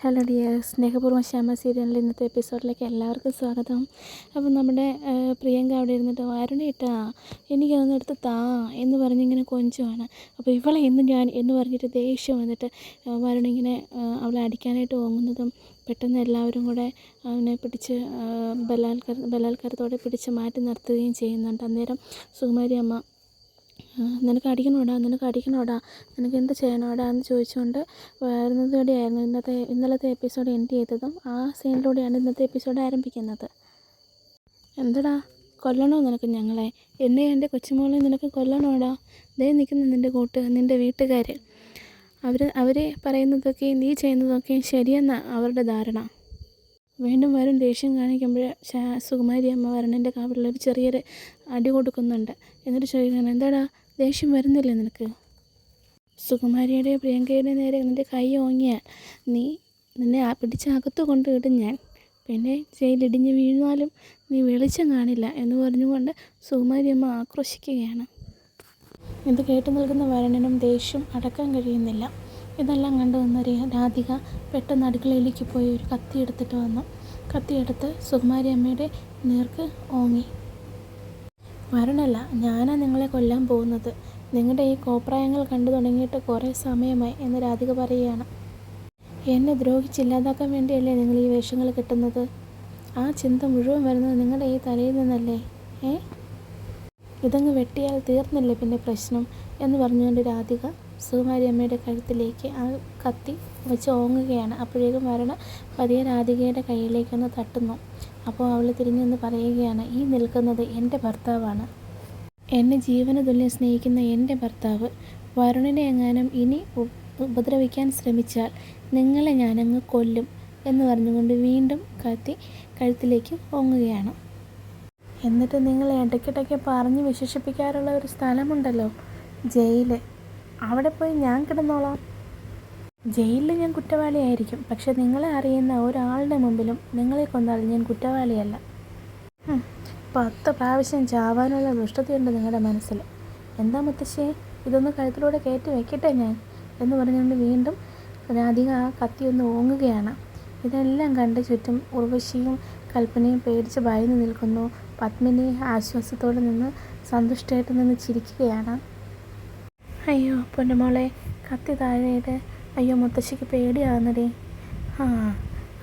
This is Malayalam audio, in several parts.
ഹലോ ഡിയേഴ്സ്, സ്നേഹപൂർവ്വം ശ്യാമ സീരിയലിൻ്റെ ഇന്നത്തെ എപ്പിസോഡിലേക്ക് എല്ലാവർക്കും സ്വാഗതം. അപ്പം നമ്മുടെ പ്രിയങ്ക അവിടെ ഇരുന്നിട്ട് വരുണേട്ടാ എനിക്കതൊന്നും എടുത്ത് താ എന്ന് പറഞ്ഞിങ്ങനെ കൊഞ്ചുവാണ്. അപ്പോൾ ഇവളെ ഇന്ന് ഞാൻ എന്ന് പറഞ്ഞിട്ട് ദേഷ്യം വന്നിട്ട് വരുണിങ്ങനെ അവളെ അടിക്കാനായിട്ട് ഓങ്ങുന്നതും പെട്ടെന്ന് എല്ലാവരും കൂടെ അവനെ പിടിച്ച് ബലാത്കാരത്തോടെ പിടിച്ച് മാറ്റി നിർത്തുകയും ചെയ്യുന്നുണ്ട്. അന്നേരം സുകുമാരി അമ്മ നിനക്ക് അടിക്കണോടാ നിനക്ക് എന്ത് ചെയ്യണോടാ എന്ന് ചോദിച്ചുകൊണ്ട് വരുന്നതോടെയായിരുന്നു ഇന്നലത്തെ എപ്പിസോഡ് എൻഡ് ചെയ്തതും. ആ സീനിലൂടെയാണ് ഇന്നത്തെ എപ്പിസോഡ് ആരംഭിക്കുന്നത്. എന്തടാ, കൊല്ലണോ നിനക്ക് ഞങ്ങളെ? എന്നെ എൻ്റെ കൊച്ചുമോളെ നിനക്ക് കൊല്ലണോടാ? ദേ നിൽക്കുന്ന നിൻ്റെ നിൻ്റെ വീട്ടുകാർ, അവർ പറയുന്നതൊക്കെയും നീ ചെയ്യുന്നതൊക്കെയും ശരിയെന്നാണ് അവരുടെ ധാരണ. വീണ്ടും വരും ദേഷ്യം കാണിക്കുമ്പോൾ സുകുമാരി അമ്മ വരുണിൻ്റെ കാവിലൊരു ചെറിയൊരു അടി കൊടുക്കുന്നുണ്ട്. എന്നിട്ട് ചോദിക്കണം, എന്താടാ ദേഷ്യം വരുന്നില്ലേ നിനക്ക്? സുകുമാരിയുടെ പ്രിയങ്കയുടെ നേരെ നിൻ്റെ കൈ ഓങ്ങിയാൽ നിന്നെ പിടിച്ച് അകത്ത് കൊണ്ടുവിടും ഞാൻ. പിന്നെ ജയിലിടിഞ്ഞ് വീഴുന്നാലും നീ വെളിച്ചം കാണില്ല എന്ന് പറഞ്ഞുകൊണ്ട് സുകുമാരി അമ്മ ആക്രോശിക്കുകയാണ്. ഇത് കേട്ടു നിൽക്കുന്ന വരുണിനും ദേഷ്യം അടക്കാൻ കഴിയുന്നില്ല. ഇതെല്ലാം കണ്ടു വന്ന രാധിക പെട്ടെന്ന് അടുക്കളയിലേക്ക് പോയി ഒരു കത്തിയെടുത്ത് സുകുമാരി അമ്മയുടെ നേർക്ക് ഓങ്ങി. വരുണല്ല, ഞാനാ നിങ്ങളെ കൊല്ലാൻ പോകുന്നത്. നിങ്ങളുടെ ഈ കോപ്രായങ്ങൾ കണ്ടു തുടങ്ങിയിട്ട് കുറേ സമയമായി എന്ന് രാധിക പറയുകയാണ്. എന്നെ ദ്രോഹിച്ചില്ലാതാക്കാൻ വേണ്ടിയല്ലേ നിങ്ങൾ ഈ വേഷങ്ങൾ കിട്ടുന്നത്? ആ ചിന്ത മുഴുവൻ വരുന്നത് നിങ്ങളുടെ ഈ തലയിൽ നിന്നല്ലേ? ഇതങ്ങ് വെട്ടിയാൽ തീർന്നില്ലേ പിന്നെ പ്രശ്നം എന്ന് പറഞ്ഞുകൊണ്ട് രാധിക സുകുമാരി അമ്മയുടെ കഴുത്തിലേക്ക് ആ കത്തി വെച്ച് ഓങ്ങുകയാണ്. അപ്പോഴേക്കും വരുണ പതിയെ രാധികയുടെ കയ്യിലേക്കൊന്ന് തട്ടുന്നു. അപ്പോൾ അവൾ തിരിഞ്ഞു നിന്ന് പറയുകയാണ്, ഈ നിൽക്കുന്നത് എൻ്റെ ഭർത്താവാണ്, എന്നെ ജീവന തുല്യം സ്നേഹിക്കുന്ന എൻ്റെ ഭർത്താവ്. വരുണിനെ എങ്ങാനും ഇനി ഉപദ്രവിക്കാൻ ശ്രമിച്ചാൽ നിങ്ങളെ ഞാനങ്ങ് കൊല്ലും എന്ന് പറഞ്ഞുകൊണ്ട് വീണ്ടും കത്തി കഴുത്തിലേക്ക് ഓങ്ങുകയാണ്. എന്നിട്ട് നിങ്ങൾ ഇടയ്ക്കിടയ്ക്ക് പറഞ്ഞ് വിശേഷിപ്പിക്കാറുള്ള ഒരു സ്ഥലമുണ്ടല്ലോ, ജയില്, അവിടെ പോയി ഞാൻ കിടന്നോളാം. ജയിലിൽ ഞാൻ കുറ്റവാളിയായിരിക്കും, പക്ഷെ നിങ്ങളെ അറിയുന്ന ഒരാളുടെ മുമ്പിലും നിങ്ങളെ കൊന്നാൽ ഞാൻ കുറ്റവാളിയല്ല. 10 പ്രാവശ്യം ചാവാനുള്ള ദുഷ്ടതയുണ്ട് നിങ്ങളുടെ മനസ്സിൽ. എന്താ മുത്തശ്ശിയെ, ഇതൊന്ന് കഴുത്തിലൂടെ കയറ്റി വെക്കട്ടെ ഞാൻ എന്ന് പറഞ്ഞുകൊണ്ട് വീണ്ടും രാധിക ആ കത്തിയൊന്ന് ഓങ്ങുകയാണ്. ഇതെല്ലാം കണ്ട് ചുറ്റും ഉർവശിയും കൽപ്പനയും പേടിച്ച് ഭയന്ന് നിൽക്കുന്നു. പത്മിനി ആശ്വാസത്തോടെ നിന്ന് സന്തുഷ്ടമായിട്ട് നിന്ന് ചിരിക്കുകയാണ്. അയ്യോ പൊന്നുമോളെ, കത്തി താഴെയിട്ട്. അയ്യോ മുത്തശ്ശിക്ക് പേടിയാവുന്നതേ.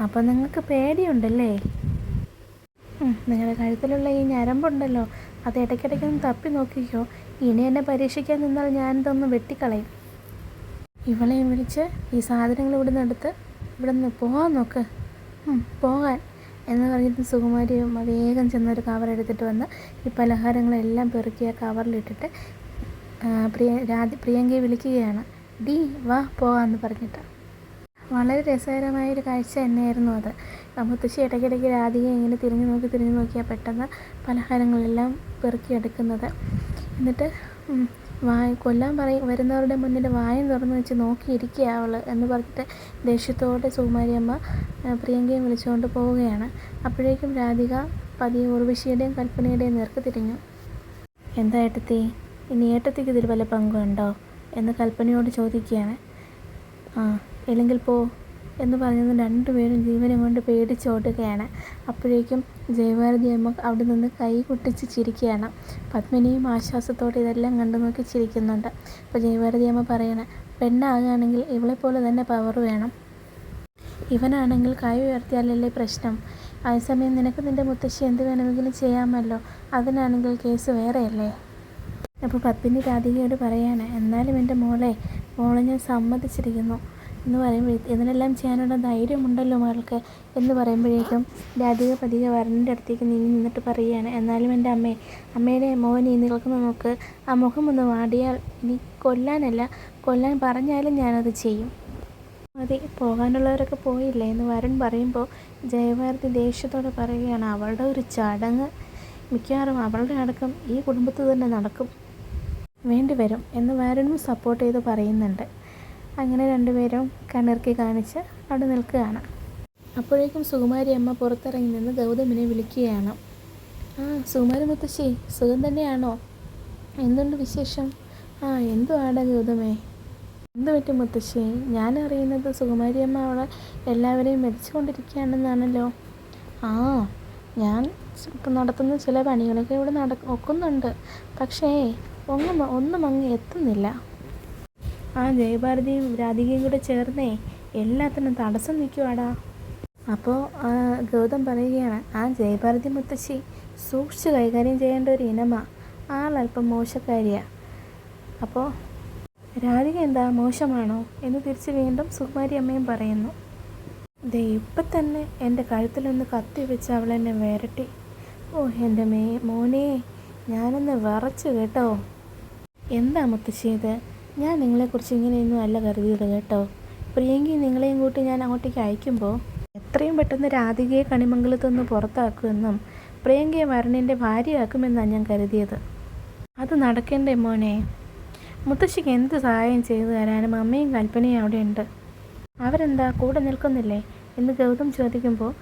അപ്പം നിങ്ങൾക്ക് പേടിയുണ്ടല്ലേ? നിങ്ങളുടെ കഴുത്തിലുള്ള ഈ ഞരമ്പുണ്ടല്ലോ, അത് ഇടയ്ക്കിടയ്ക്കൊന്ന് തപ്പി നോക്കിക്കോ. ഇനി എന്നെ പരീക്ഷിക്കാൻ നിന്നാൽ ഞാനിതൊന്ന് വെട്ടിക്കളയും. ഇവളെയും വിളിച്ച് ഈ സാധനങ്ങൾ ഇവിടെ നിന്ന് പോകാൻ നോക്ക്, പോകാൻ എന്ന് പറഞ്ഞിട്ട് സുകുമാരിയും വേഗം ചെന്നൊരു കവർ എടുത്തിട്ട് വന്ന് ഈ പലഹാരങ്ങളെല്ലാം പെറുക്കി ആ കവറിലിട്ടിട്ട് പ്രിയങ്കയെ വിളിക്കുകയാണ്. ഡി വാ പോകാമെന്ന് പറഞ്ഞിട്ട്. വളരെ രസകരമായൊരു കാഴ്ച തന്നെയായിരുന്നു അത്. മുത്തശ്ശി ഇടയ്ക്കിടയ്ക്ക് രാധികയെ ഇങ്ങനെ തിരിഞ്ഞു നോക്കിയാൽ പെട്ടെന്ന് പലഹാരങ്ങളെല്ലാം പെറുക്കിയെടുക്കുന്നത്. എന്നിട്ട് കൊല്ലാൻ വരുന്നവരുടെ മുന്നിൽ വായും തുറന്ന് വെച്ച് നോക്കിയിരിക്കുക അവൾ എന്ന് പറഞ്ഞിട്ട് ദേഷ്യത്തോടെ സുകുമാരി അമ്മ പ്രിയങ്കയും വിളിച്ചുകൊണ്ട് പോവുകയാണ്. അപ്പോഴേക്കും രാധിക പതിയെ ഉർവശിയുടെയും കൽപ്പനയുടെയും നേർക്ക് തിരിഞ്ഞു. എന്താ ഏട്ടത്തി, ഇനി ഏട്ടത്തിക്ക് ഇതിൽ വല്ല പങ്കുണ്ടോ എന്ന് കൽപ്പനയോട് ചോദിക്കുകയാണ്. ഇല്ലെങ്കിൽ പോ എന്ന് പറഞ്ഞത് രണ്ടുപേരും ജീവനം കൊണ്ട് പേടിച്ചോടുകയാണ്. അപ്പോഴേക്കും ജയഭാരതി അമ്മ അവിടെ നിന്ന് കൈ കൊട്ടിച്ച് ചിരിക്കുകയാണ്. പത്മിനിയും ആശ്വാസത്തോടെ ഇതെല്ലാം കണ്ടു നോക്കി ചിരിക്കുന്നുണ്ട്. അപ്പോൾ ജയഭാരതി അമ്മ പറയണ, പെണ്ണാകുകയാണെങ്കിൽ ഇവളെപ്പോലെ തന്നെ പവർ വേണം, ഇവനാണെങ്കിൽ കൈ ഉയർത്തിയാലല്ലേ പ്രശ്നം. അതേസമയം നിനക്ക് നിൻ്റെ മുത്തശ്ശി എന്ത് വേണമെങ്കിലും ചെയ്യാമല്ലോ, അതിനാണെങ്കിൽ കേസ് വേറെയല്ലേ. അപ്പോൾ പത്മിനി രാധികയോട് പറയാണ്, എന്നാലും എൻ്റെ മോളെ ഞാൻ സമ്മതിച്ചിരിക്കുന്നു എന്ന് പറയുമ്പോൾ ഇതിനെല്ലാം ചെയ്യാനുള്ള ധൈര്യമുണ്ടല്ലോ മകൾക്ക് എന്ന് പറയുമ്പോഴേക്കും രാധിക പതിയെ വരുണിൻ്റെ അടുത്തേക്ക് നീങ്ങി നിന്നിട്ട് പറയുകയാണ്, എന്നാലും എൻ്റെ അമ്മയുടെ മോൻ ഈ നിൽക്കുന്ന നോക്ക്, ആ മുഖം ഒന്ന് വാടിയാൽ ഇനി കൊല്ലാൻ പറഞ്ഞാലും ഞാനത് ചെയ്യും. മതി, പോകാനുള്ളവരൊക്കെ പോയില്ലേ എന്ന് വരുൺ പറയുമ്പോൾ ജയഭാരതി ദേഷ്യത്തോടെ പറയുകയാണ്, അവളുടെ ഒരു ചടങ്ങ് മിക്കവാറും അവളുടെ അടക്കം ഈ കുടുംബത്തിൽ തന്നെ നടക്കും, വേണ്ടിവരും എന്ന് വരുണും സപ്പോർട്ട് ചെയ്ത് പറയുന്നുണ്ട്. അങ്ങനെ രണ്ടുപേരും കണ്ണിറുക്കി കാണിച്ച് അവിടെ നിൽക്കുകയാണ്. അപ്പോഴേക്കും സുകുമാരി അമ്മ പുറത്തിറങ്ങി നിന്ന് ഗൗതമിനെ വിളിക്കുകയാണ്. സുകുമാരി മുത്തശ്ശി, സുഖം തന്നെയാണോ? എന്തുണ്ട് വിശേഷം? എന്തുവാടാ ഗൗതമേ? എന്ത് പറ്റും മുത്തശ്ശി? ഞാൻ അറിയുന്നത് സുകുമാരി അമ്മ അവളെ എല്ലാവരെയും മെതിച്ചുകൊണ്ടിരിക്കുകയാണെന്നാണല്ലോ. ആ, ഞാൻ ഇപ്പം നടത്തുന്ന ചില പണികളൊക്കെ ഇവിടെ ഒക്കുന്നുണ്ട്. പക്ഷേ ഒന്നും അങ്ങ് എത്തുന്നില്ല. ആ ജയഭാരതിയും രാധികയും കൂടെ ചേർന്നേ എല്ലാത്തിനും തടസ്സം നിൽക്കുവാടാ. അപ്പോൾ ഗൗതം പറയുകയാണ്, ആ ജയഭാരതി മുത്തശ്ശി സൂക്ഷിച്ച് കൈകാര്യം ചെയ്യേണ്ട ഒരു ഇനമാണ്. ആളല്പം മോശക്കാരിയാണ്. അപ്പോൾ രാധിക എന്താ മോശമാണോ എന്ന് തിരിച്ച് വീണ്ടും സുകുമാരി അമ്മയും പറയുന്നു. ദേ ഇപ്പം തന്നെ എൻ്റെ കഴുത്തിലൊന്ന് കത്തി വെച്ച് അവളെന്നെ വിരട്ടി. ഓ എൻ്റെ മോനെ, ഞാനൊന്ന് വിറച്ച് കേട്ടോ. എന്താ മുത്തശ്ശി ഇത്? ഞാൻ നിങ്ങളെക്കുറിച്ച് ഇങ്ങനെയൊന്നും അല്ല കരുതിയത് കേട്ടോ. പ്രിയങ്കി നിങ്ങളെയും കൂട്ടി ഞാൻ അങ്ങോട്ടേക്ക് അയക്കുമ്പോൾ എത്രയും പെട്ടെന്ന് രാധികയെ കണിമംഗലത്തൊന്ന് പുറത്താക്കുമെന്നും പ്രിയങ്കയെ വരുണിൻ്റെ ഭാര്യയാക്കുമെന്നാണ് ഞാൻ കരുതിയത്. അത് നടക്കേണ്ടേ മോനെ? മുത്തശ്ശിക്ക് എന്ത് സഹായം ചെയ്തു തരാനും അമ്മയും കൽപ്പനയും അവിടെ ഉണ്ട്. അവരെന്താ കൂടെ നിൽക്കുന്നില്ലേ എന്ന് ഗൗതം ചോദിക്കുമ്പോൾ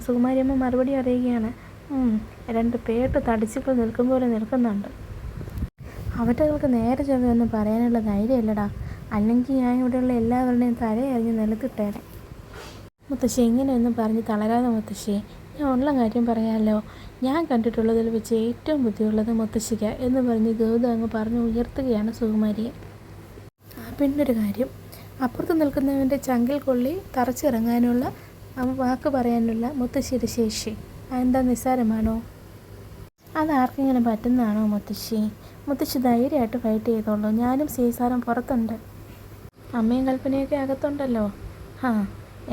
സുകുമാരിയമ്മ മറുപടി അറിയുകയാണ്, രണ്ട് പേട്ട് തടിച്ചുകൾ നിൽക്കും പോലെ നിൽക്കുന്നുണ്ട്. അവറ്റകൾക്ക് നേരെ ചൊവ്വയൊന്നും പറയാനുള്ള ധൈര്യമില്ലടാ. അല്ലെങ്കിൽ ഞാൻ ഇവിടെയുള്ള എല്ലാവരുടെയും തലയറിഞ്ഞ് നിലത്തിട്ടേനെ. മുത്തശ്ശി ഇങ്ങനെയൊന്നും പറഞ്ഞ് തളരാതെ മുത്തശ്ശി, ഞാൻ ഉള്ള കാര്യം പറയാമല്ലോ. ഞാൻ കണ്ടിട്ടുള്ളതിൽ വെച്ച് ഏറ്റവും ബുദ്ധിയുള്ളത് മുത്തശ്ശിക്ക് എന്ന് പറഞ്ഞ് ഗൗതം അങ്ങ് പറഞ്ഞ് ഉയർത്തുകയാണ് സുകുമാരിയെ. പിന്നൊരു കാര്യം, അപ്പുറത്ത് നിൽക്കുന്നവൻ്റെ ചങ്കിൽ കൊള്ളി തറച്ചിറങ്ങാനുള്ള വാക്ക് പറയാനുള്ള മുത്തശ്ശിയുടെ ശേഷി അതെന്താ നിസ്സാരമാണോ? അതാർക്കിങ്ങനെ പറ്റുന്നതാണോ മുത്തശ്ശി? മുത്തശ്ശി ധൈര്യമായിട്ട് ഫൈറ്റ് ചെയ്തോളൂ. ഞാനും സീസാറും പുറത്തുണ്ട്, അമ്മയും കൽപ്പനയൊക്കെ അകത്തുണ്ടല്ലോ.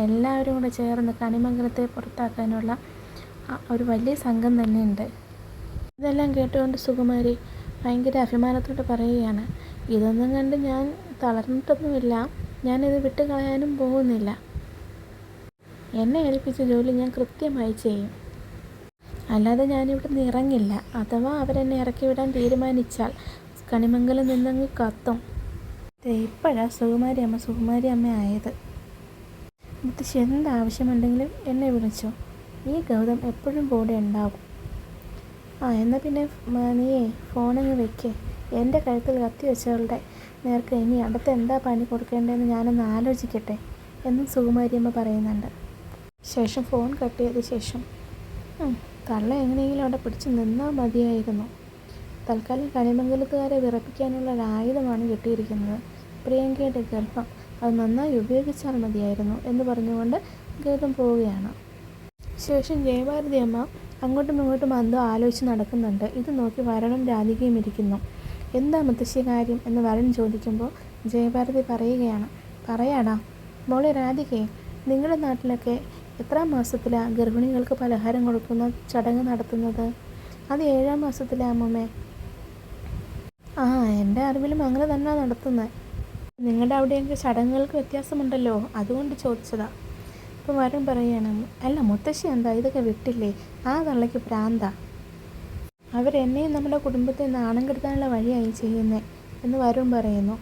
എല്ലാവരും കൂടെ ചേർന്ന് കണിമംഗലത്തെ പുറത്താക്കാനുള്ള ഒരു വലിയ സംഘം തന്നെയുണ്ട്. ഇതെല്ലാം കേട്ടുകൊണ്ട് സുകുമാരി ഭയങ്കര അഭിമാനത്തോടെ പറയുകയാണ്, ഇതൊന്നും കണ്ട് ഞാൻ തളർന്നിട്ടൊന്നുമില്ല. ഞാനിത് വിട്ട് കളയാനും പോകുന്നില്ല. എന്നെ ഏൽപ്പിച്ച ജോലി ഞാൻ കൃത്യമായി ചെയ്യും. അല്ലാതെ ഞാനിവിടെ നിന്ന് ഇറങ്ങില്ല. അഥവാ അവരെന്നെ ഇറക്കി വിടാൻ തീരുമാനിച്ചാൽ കണിമംഗലം നിന്നങ്ങ് കത്തും. ഇപ്പോഴാണ് സുകുമാരി അമ്മ ആയത്. മുത്തശ്ശി എന്താവശ്യമുണ്ടെങ്കിലും എന്നെ വിളിച്ചോ. ഈ ഗൗതം എപ്പോഴും കൂടെ ഉണ്ടാവും. എന്നാൽ പിന്നെ നീയേ ഫോണങ്ങ് വെക്കേ. എൻ്റെ കഴുത്തിൽ കത്തി വെച്ചവളുടെ നേർക്ക് ഇനി അടുത്ത് എന്താ പണി കൊടുക്കേണ്ടതെന്ന് ഞാനൊന്ന് ആലോചിക്കട്ടെ എന്നും സുകുമാരിയമ്മ പറയുന്നുണ്ട്. ശേഷം ഫോൺ കട്ട് ചെയ്ത ശേഷം തള്ള എങ്ങനെയെങ്കിലും അവിടെ പിടിച്ച് നിന്നാൽ മതിയായിരുന്നു. തൽക്കാലം കണിമംഗലത്തുകാരെ വിറപ്പിക്കാനുള്ള ഒരായുധമാണ് കിട്ടിയിരിക്കുന്നത്. പ്രിയങ്കയുടെ ഗർഭം അത് നന്നായി ഉപയോഗിച്ചാൽ മതിയായിരുന്നു എന്ന് പറഞ്ഞുകൊണ്ട് ഗൗതം പോവുകയാണ്. ശേഷം ജയഭാരതി അമ്മ അങ്ങോട്ടും ഇങ്ങോട്ടും എന്തോ ആലോചിച്ച് നടക്കുന്നുണ്ട്. ഇത് നോക്കി വരുണും രാധികയും ഇരിക്കുന്നു. എന്താ മുത്തശ്ശി കാര്യം എന്ന് വരുൺ ചോദിക്കുമ്പോൾ ജയഭാരതി പറയുകയാണ്, പറയാടാ മോളെ രാധികയെ, നിങ്ങളുടെ നാട്ടിലൊക്കെ എത്രാം മാസത്തിലാണ് ഗർഭിണികൾക്ക് പലഹാരം കൊടുക്കുന്ന ചടങ്ങ് നടത്തുന്നത്? അത് 7-ാം മാസത്തിലാണ് അമ്മമ്മേ. എൻ്റെ അറിവിലും അങ്ങനെ തന്നെ നടത്തുന്നത്. നിങ്ങളുടെ അവിടെയൊക്കെ ചടങ്ങുകൾക്ക് വ്യത്യാസമുണ്ടല്ലോ, അതുകൊണ്ട് ചോദിച്ചതാ. അപ്പം വരുൺ പറയുകയാണ്, അല്ല മുത്തശ്ശി എന്താ ഇതൊക്കെ വിട്ടില്ലേ? ആ തള്ളയ്ക്ക് പ്രാന്താ. അവരെന്നെയും നമ്മുടെ കുടുംബത്തെ നാണം കെടുത്താനുള്ള വഴിയായി ചെയ്യുന്നേ എന്ന് വരുൺ പറയുന്നു.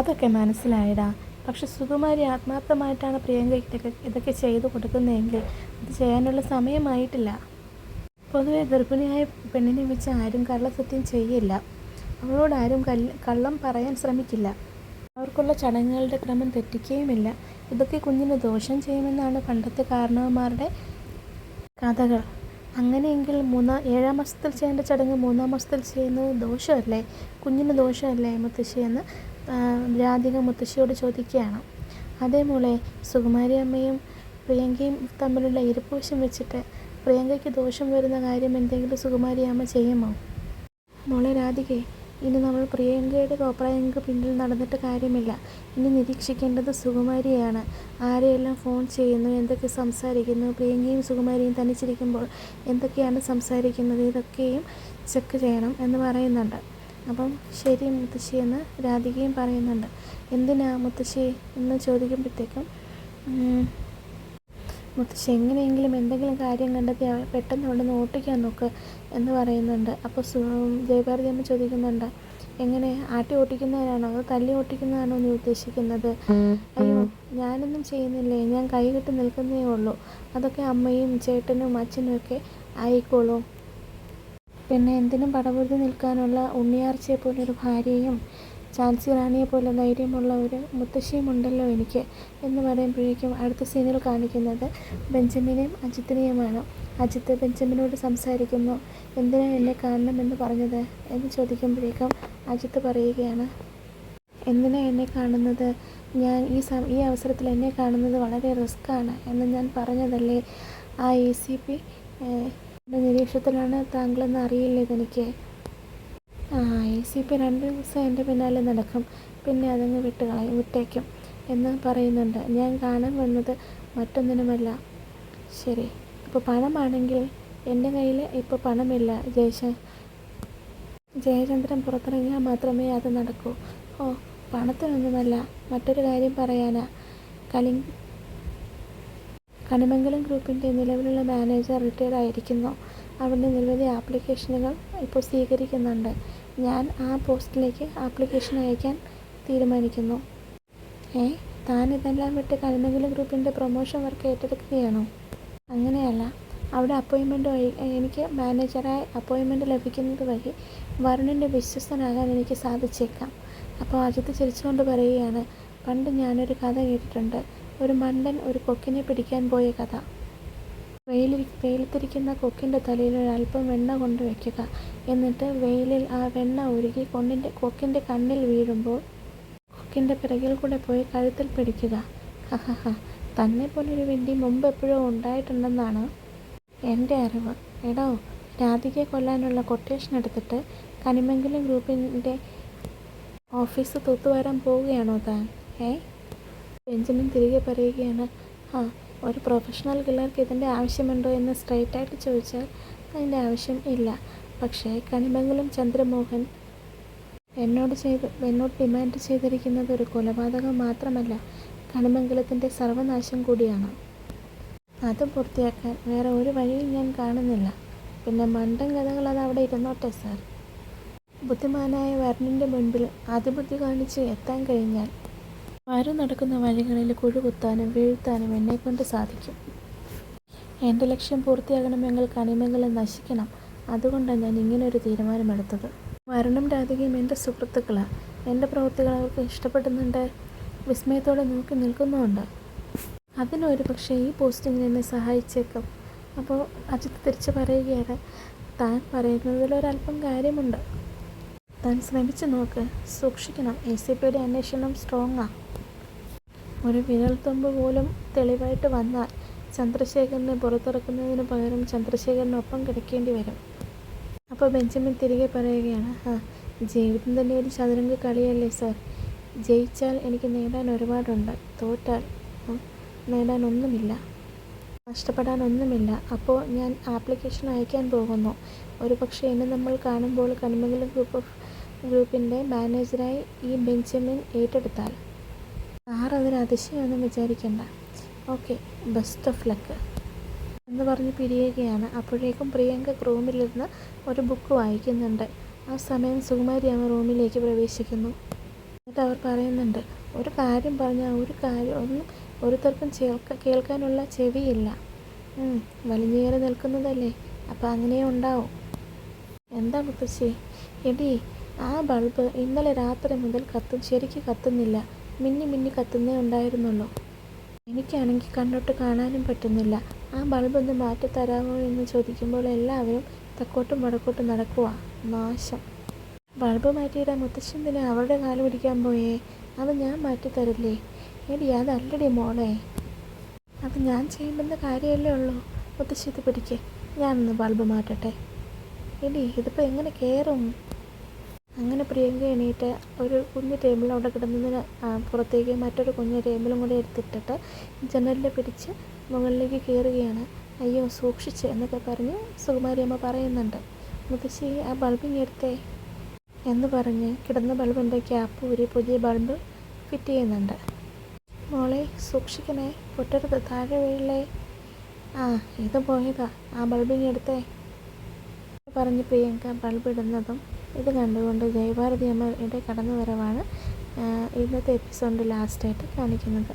അതൊക്കെ മനസ്സിലായടാ. പക്ഷെ സുകുമാരി ആത്മാർത്ഥമായിട്ടാണ് പ്രിയങ്ക ഇതൊക്കെ ചെയ്തു കൊടുക്കുന്നതെങ്കിൽ അത് ചെയ്യാനുള്ള സമയമായിട്ടില്ല. പൊതുവെ ഗർഭിണിയായ പെണ്ണിനെ വെച്ച് ആരും കള്ളസത്യം ചെയ്യില്ല. അവളോട് ആരും കള്ളം പറയാൻ ശ്രമിക്കില്ല. അവർക്കുള്ള ചടങ്ങുകളുടെ ക്രമം തെറ്റിക്കുകയുമില്ല. ഇതൊക്കെ കുഞ്ഞിന് ദോഷം ചെയ്യുമെന്നാണ് പണ്ടത്തെ കാരണവന്മാരുടെ കഥകൾ. അങ്ങനെയെങ്കിൽ 7-ാം മാസത്തിൽ ചെയ്യേണ്ട ചടങ്ങ് 3-ാം മാസത്തിൽ ചെയ്യുന്നത് ദോഷമല്ലേ? കുഞ്ഞിന് ദോഷമല്ലേ മുത്തശ്ശി എന്ന് രാധിക മുത്തശ്ശിയോട് ചോദിക്കുകയാണ്. അതേപോലെ സുകുമാരി അമ്മയും പ്രിയങ്കയും തമ്മിലുള്ള ഇരിപ്പുവശം വെച്ചിട്ട് പ്രിയങ്കയ്ക്ക് ദോഷം വരുന്ന കാര്യം എന്തെങ്കിലും സുകുമാരി അമ്മ ചെയ്യുമോ? മോളെ രാധികേ, ഇനി നമ്മൾ പ്രിയങ്കയുടെ കോപ്രായങ്ങൾക്ക് പിന്നിൽ നടന്നിട്ട് കാര്യമില്ല. ഇനി നിരീക്ഷിക്കേണ്ടത് സുകുമാരിയാണ്. ആരെയെല്ലാം ഫോൺ ചെയ്യുന്നു, എന്തൊക്കെ സംസാരിക്കുന്നു, പ്രിയങ്കയും സുകുമാരിയും തനിച്ചിരിക്കുമ്പോൾ എന്തൊക്കെയാണ് സംസാരിക്കുന്നത്, ഇതൊക്കെയും ചെക്ക് ചെയ്യണം എന്ന് പറയുന്നുണ്ട്. അപ്പം ശരി മുത്തശ്ശി എന്ന് രാധികയും പറയുന്നുണ്ട്. എന്തിനാ മുത്തശ്ശി എന്ന് ചോദിക്കുമ്പോഴത്തേക്കും മുത്തശ്ശി എങ്ങനെയെങ്കിലും എന്തെങ്കിലും കാര്യം കണ്ടെത്തി പെട്ടെന്ന് അവിടെ നിന്ന് ഓട്ടിക്കാൻ നോക്ക് എന്ന് പറയുന്നുണ്ട്. അപ്പോൾ ജയഭാരതി അമ്മ ചോദിക്കുന്നുണ്ട്, എങ്ങനെ ആട്ടി ഓട്ടിക്കുന്നതിനാണോ അതോ തല്ലി ഓട്ടിക്കുന്നതാണോ നീ ഉദ്ദേശിക്കുന്നത്? അയ്യോ ഞാനൊന്നും ചെയ്യുന്നില്ലേ, ഞാൻ കൈകെട്ടി നിൽക്കുന്നേ ഉള്ളൂ. അതൊക്കെ അമ്മയും ചേട്ടനും അച്ഛനും ഒക്കെ ആയിക്കോളും. പിന്നെ എന്തിനും പടപൊരുതി നിൽക്കാനുള്ള ഉണ്ണിയാർച്ചയെ പോലൊരു ഭാര്യയും ഝാൻസി റാണിയെ പോലെ ധൈര്യമുള്ള ഒരു മുത്തശ്ശിയും ഉണ്ടല്ലോ എനിക്ക് എന്ന് പറയുമ്പോഴേക്കും അടുത്ത സീനിൽ കാണിക്കുന്നത് ബെഞ്ചമിനെയും അജിത്തിനെയുമാണ്. അജിത്ത് ബെഞ്ചമിനോട് സംസാരിക്കുന്നു. എന്തിനാണ് എന്നെ കാണണമെന്ന് പറഞ്ഞത് എന്ന് ചോദിക്കുമ്പോഴേക്കും അജിത്ത് പറയുകയാണ്, എന്തിനാണ് എന്നെ കാണുന്നത്, ഞാൻ ഈ അവസരത്തിൽ എന്നെ കാണുന്നത് വളരെ റിസ്ക്കാണ് എന്ന് ഞാൻ പറഞ്ഞതല്ലേ. ആ ACP നിരീക്ഷണത്തിലാണ് താങ്കളെന്ന് അറിയില്ലേ തനിക്ക്. ACP 2 ദിവസം എൻ്റെ പിന്നാലെ നടക്കും, പിന്നെ അതങ്ങ് വിട്ടേക്കും എന്ന് പറയുന്നുണ്ട്. ഞാൻ കാണാൻ വന്നത് മറ്റൊന്നിനുമല്ല. ശരി, ഇപ്പോൾ പണമാണെങ്കിൽ എൻ്റെ കയ്യിൽ ഇപ്പോൾ പണമില്ല. ജയചന്ദ്രൻ പുറത്തിറങ്ങിയാൽ മാത്രമേ അത് നടക്കൂ. പണത്തിനൊന്നുമല്ല, മറ്റൊരു കാര്യം പറയാനാ. കണിമംഗലം ഗ്രൂപ്പിൻ്റെ നിലവിലുള്ള മാനേജർ റിട്ടയർഡ് ആയിരിക്കുന്നു. അവിടെ നിരവധി ആപ്ലിക്കേഷനുകൾ ഇപ്പോൾ സ്വീകരിക്കുന്നുണ്ട്. ഞാൻ ആ പോസ്റ്റിലേക്ക് ആപ്ലിക്കേഷൻ അയക്കാൻ തീരുമാനിക്കുന്നു. താൻ ഇതെല്ലാം വിട്ട് കണിമംഗലം ഗ്രൂപ്പിൻ്റെ പ്രൊമോഷൻ വർക്ക് ഏറ്റെടുക്കുകയാണോ? അങ്ങനെയല്ല, അവിടെ എനിക്ക് മാനേജറായി അപ്പോയിൻമെൻറ്റ് ലഭിക്കുന്നത് വഴി വരുണിൻ്റെ വിശ്വസ്തനാകാൻ എനിക്ക് സാധിച്ചേക്കാം. അപ്പോൾ അജിത്ത് ചിരിച്ചുകൊണ്ട് പറയുകയാണ്, പണ്ട് ഞാനൊരു കഥ കേട്ടിട്ടുണ്ട്. ഒരു മണ്ടൻ ഒരു കൊക്കിനെ പിടിക്കാൻ പോയ കഥ. വെയിലത്തിരിക്കുന്ന കൊക്കിൻ്റെ തലയിൽ ഒരല്പം വെണ്ണ കൊണ്ട് വയ്ക്കുക. എന്നിട്ട് വെയിലിൽ ആ വെണ്ണ ഉരുകി കൊക്കിൻ്റെ കണ്ണിൽ വീഴുമ്പോൾ കൊക്കിൻ്റെ പിറകിൽ കൂടെ പോയി കഴുത്തിൽ പിടിക്കുക. തന്നെ പോലൊരു വിഡ്ഢി മുമ്പ് എപ്പോഴോ ഉണ്ടായിട്ടുണ്ടെന്നാണ് എൻ്റെ അറിവ്. എടോ, രാധികയെ കൊല്ലാനുള്ള കൊട്ടേഷൻ എടുത്തിട്ട് കണിമംഗലം ഗ്രൂപ്പിൻ്റെ ഓഫീസ് തൂത്തുവാരാൻ പോവുകയാണോ താൻ? ബെഞ്ചമിൻ തിരികെ പറയുകയാണ്, ഒരു പ്രൊഫഷണൽ കില്ലർക്ക് ഇതിൻ്റെ ആവശ്യമുണ്ടോ എന്ന് സ്ട്രൈറ്റായിട്ട് ചോദിച്ചാൽ അതിൻ്റെ ആവശ്യം ഇല്ല. പക്ഷേ കണിമംഗലം ചന്ദ്രമോഹൻ എന്നോട് ഡിമാൻഡ് ചെയ്തിരിക്കുന്നത് ഒരു കൊലപാതകം മാത്രമല്ല, കണിമംഗലത്തിൻ്റെ സർവനാശം കൂടിയാണ്. അത് പൂർത്തിയാക്കാൻ വേറെ ഒരു വഴിയും ഞാൻ കാണുന്നില്ല. പിന്നെ മണ്ടൻ കഥകൾ അത് അവിടെ ഇരുന്നോട്ടെ സാർ. ബുദ്ധിമാനായ വരുണിൻ്റെ മുൻപിൽ അതിബുദ്ധി കാണിച്ച് എത്താൻ കഴിഞ്ഞാൽ നടക്കുന്ന വഴികളിൽ കുഴുകുത്താനും വീഴ്ത്താനും എന്നെക്കൊണ്ട് സാധിക്കും. എൻ്റെ ലക്ഷ്യം പൂർത്തിയാകണമെങ്കിൽ കണിമംഗലം നശിക്കണം. അതുകൊണ്ടാണ് ഞാൻ ഇങ്ങനൊരു തീരുമാനമെടുത്തത്. വരുണും രാധികയും എൻ്റെ സുഹൃത്തുക്കളാണ്. എൻ്റെ പ്രവൃത്തികൾ അവർക്ക് ഇഷ്ടപ്പെടുന്നുണ്ട്, വിസ്മയത്തോടെ നോക്കി നിൽക്കുന്നുമുണ്ട്. അതിനൊരു പക്ഷേ ഈ പോസ്റ്റിങ്ങിന് എന്നെ സഹായിച്ചേക്കും. അപ്പോൾ അജിത്ത് തിരിച്ച് പറയുകയാണ്, താൻ പറയുന്നതിലൊരല്പം കാര്യമുണ്ട്. താൻ ശ്രമിച്ചു നോക്ക്, സൂക്ഷിക്കണം. ACPയുടെ അന്വേഷണം സ്ട്രോങ്ങാണ്. ഒരു വിരൽത്തുമ്പ് പോലും തെളിവായിട്ട് വന്നാൽ ചന്ദ്രശേഖരനെ പുറത്തിറക്കുന്നതിന് പകരം ചന്ദ്രശേഖരനൊപ്പം കിടക്കേണ്ടി വരും. അപ്പോൾ ബെഞ്ചമിൻ തിരികെ പറയുകയാണ്, ജീവിതം തന്നെ ഒരു ചതുരംഗ കളിയല്ലേ സാർ. ജയിച്ചാൽ എനിക്ക് നേടാൻ ഒരുപാടുണ്ട്, തോറ്റാൽ നേടാൻ ഒന്നുമില്ല, നഷ്ടപ്പെടാൻ ഒന്നുമില്ല. അപ്പോൾ ഞാൻ ആപ്ലിക്കേഷൻ അയക്കാൻ പോകുന്നു. ഒരു പക്ഷേ എന്നെ നമ്മൾ കാണുമ്പോൾ കണിമംഗലം ഗ്രൂപ്പിൻ്റെ മാനേജറായി ഈ ബെഞ്ചമിൻ ഏറ്റെടുത്താൽ സാർ അതിന് അതിശയമൊന്നും വിചാരിക്കേണ്ട. ഓക്കെ, ബെസ്റ്റ് ഓഫ് ലക്ക് എന്ന് പറഞ്ഞ് പിരിയുകയാണ്. അപ്പോഴേക്കും പ്രിയങ്ക റൂമിലിരുന്ന് ഒരു ബുക്ക് വായിക്കുന്നുണ്ട്. ആ സമയം സുകുമാരി അമ്മ റൂമിലേക്ക് പ്രവേശിക്കുന്നു. എന്നിട്ട് അവർ പറയുന്നുണ്ട്, ഒരു കാര്യം പറഞ്ഞാൽ ഒന്നും ഒരുത്തർക്കും കേൾക്കാനുള്ള ചെവിയില്ല. വലിഞ്ഞേറി നിൽക്കുന്നതല്ലേ, അപ്പം അങ്ങനെ ഉണ്ടാവും. എന്താ മുത്തശ്ശി? എടി, ആ ബൾബ് ഇന്നലെ രാത്രി മുതൽ ശരിക്ക് കത്തുന്നില്ല, മിന്നി കത്തുന്നേ ഉണ്ടായിരുന്നുള്ളൂ. എനിക്കാണെങ്കിൽ കണ്ണോട്ട് കാണാനും പറ്റുന്നില്ല. ആ ബൾബ് ഒന്ന് മാറ്റിത്തരാമോ എന്ന് ചോദിക്കുമ്പോൾ എല്ലാവരും തെക്കോട്ടും വടക്കോട്ടും നടക്കുക. നാശം. ബൾബ് മാറ്റിയിടാൻ മുത്തശ്ശി എന്തിനാ അവരുടെ കാല് പിടിക്കാൻ പോയേ? അത് ഞാൻ മാറ്റിത്തരില്ലേ? എടി, അതല്ലടി മോളെ, അത് ഞാൻ ചെയ്യേണ്ടുന്ന കാര്യമല്ലേ ഉള്ളൂ. മുത്തശ്ശി ഇത് പിടിക്കേ, ഞാനൊന്ന് ബൾബ് മാറ്റട്ടെ. എടി, ഇതിപ്പോൾ എങ്ങനെ കയറും? അങ്ങനെ പ്രിയങ്ക എണീറ്റ് ഒരു കുഞ്ഞു ടേബിൾ അവിടെ കിടന്നതിന് പുറത്തേക്ക് മറ്റൊരു കുഞ്ഞു ടേബിളും കൂടി എടുത്തിട്ടിട്ട് ജനലിൽ പിടിച്ച് മുകളിലേക്ക് കയറുകയാണ്. അയ്യോ, സൂക്ഷിച്ച് എന്നൊക്കെ പറഞ്ഞ് സുകുമാരി അമ്മ പറയുന്നുണ്ട്. മുത്തശ്ശി, ആ ബൾബിങ് എടുത്തേ എന്ന് പറഞ്ഞ് കിടന്ന ബൾബിൻ്റെ ക്യാപ്പ് ഊരി പുതിയ ബൾബ് ഫിറ്റ് ചെയ്യുന്നുണ്ട്. മോളെ, സൂക്ഷിക്കണേ, പൊട്ടരുത്, താഴെ വീഴലേ. ഇത് പോയതാ, ആ ബൾബിങ് എടുത്തേ പറഞ്ഞ് പ്രിയങ്ക ബൾബ് ഇടുന്നതും ഇത് കണ്ടുകൊണ്ട് ജയഭാരതി അമ്മയുടെ കടന്നു വരവാണ് ഇന്നത്തെ എപ്പിസോഡിൻ്റെ ലാസ്റ്റായിട്ട് കാണിക്കുന്നത്.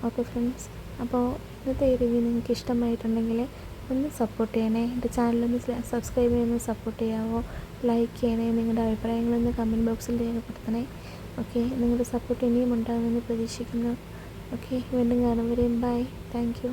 ഓക്കെ ഫ്രണ്ട്സ്, അപ്പോൾ ഇന്നത്തെ ഈ റിവ്യൂ നിങ്ങൾക്ക് ഇഷ്ടമായിട്ടുണ്ടെങ്കിൽ ഒന്ന് സപ്പോർട്ട് ചെയ്യണേ. എൻ്റെ ചാനലൊന്ന് സബ്സ്ക്രൈബ് ചെയ്യുന്ന സപ്പോർട്ട് ചെയ്യാമോ, ലൈക്ക് ചെയ്യണേ, നിങ്ങളുടെ അഭിപ്രായങ്ങളൊന്ന് കമൻറ്റ് ബോക്സിൽ രേഖപ്പെടുത്തണേ. ഓക്കെ, നിങ്ങളുടെ സപ്പോർട്ട് ഇനിയും ഉണ്ടാകുമെന്ന് പ്രതീക്ഷിക്കുന്നു. ഓക്കെ, വീണ്ടും കാണും വരെയും ബൈ. Thank you.